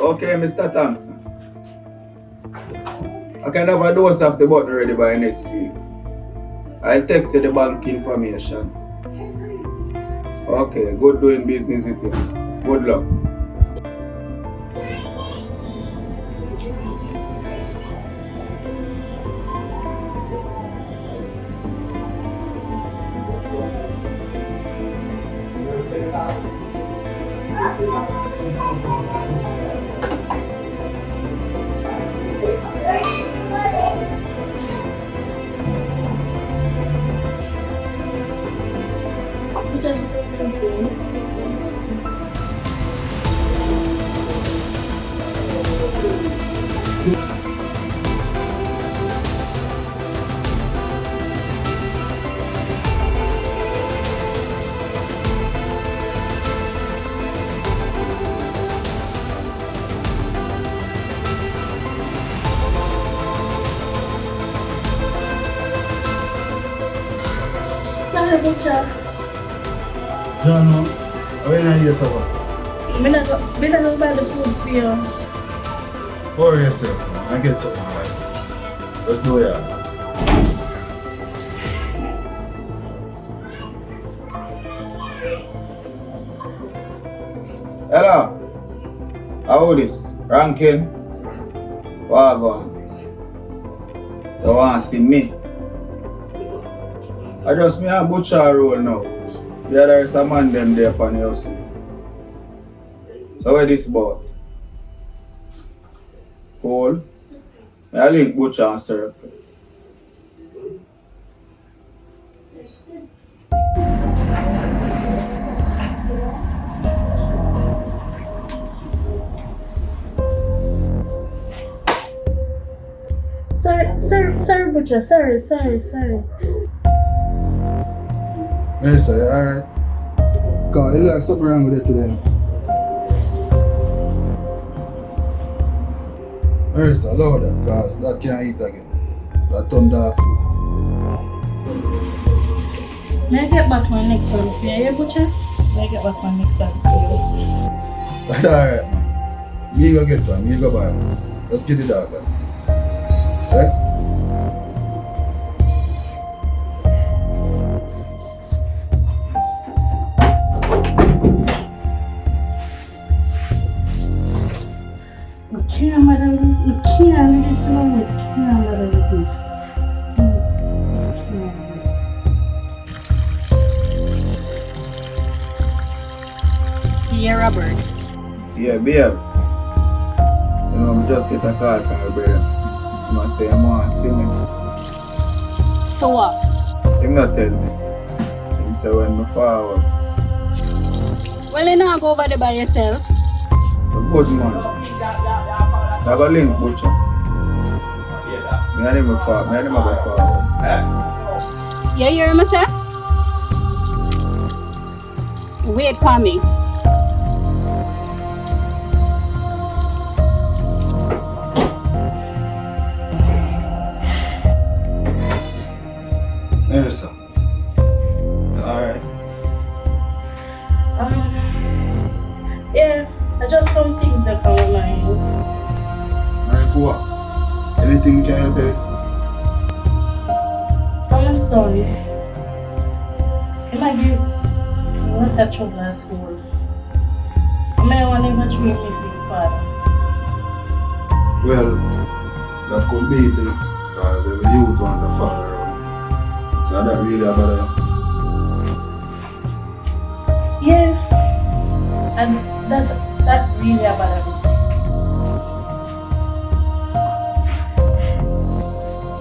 Okay, Mr. Thompson. I can have a dose of the button ready by next week. I'll text you the bank information. Okay, good doing business with you. Good luck. Sorry, butcher. John, how are you here, sir? I'm not going to buy the food for you. Worry yourself, man. I get something right. Let's do it. Hello. How this? Ranking? Wagon. You want to see me? I just me a butcher roll now. Yeah, there is a man them there upon your seat. So where this about? Cool. I link butcher and circle. Sorry, butcher. Sorry. Hey, sir, you alright? God, you look like something wrong with it today. Hey, sir, lower that, cause that can't eat again. That turned off food. May I get back my next one for you, butcher? May I get back my next one for you? That's alright, man. Me go get one, me go buy one. Let's get the dog back. Right? You can't matter with this. You can't with this long. You can't matter with this. Yeah, Robert. Yeah, babe. You know, I just get a call from your brother. He must say, I want to see me. For what? He not tell me. He say when me forward. Well, you not go over there by yourself. A good man. I got link butcher. Me and him go forward. You hear me, sir? Wait for me. Yes, sir. Alright. Yeah, I just some things that come to mind. Alright, what? Anything we can help you with? I'm sorry. Am I give what's that trouble at school? Am I want to much me missing father? Well, that could be it, you know, because every youth want a father around. So that really about it. Yeah, and that really about everything.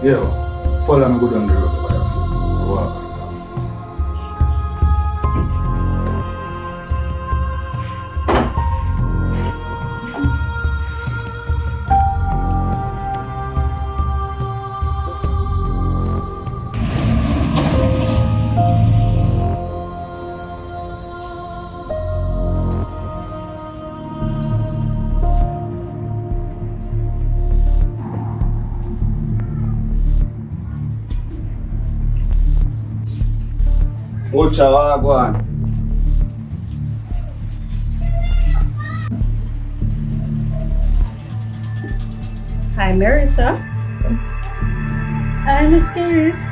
Yeah, follow me go down the road about that. Walk. Butcher, wagwan. Hi, Marissa. I'm scared.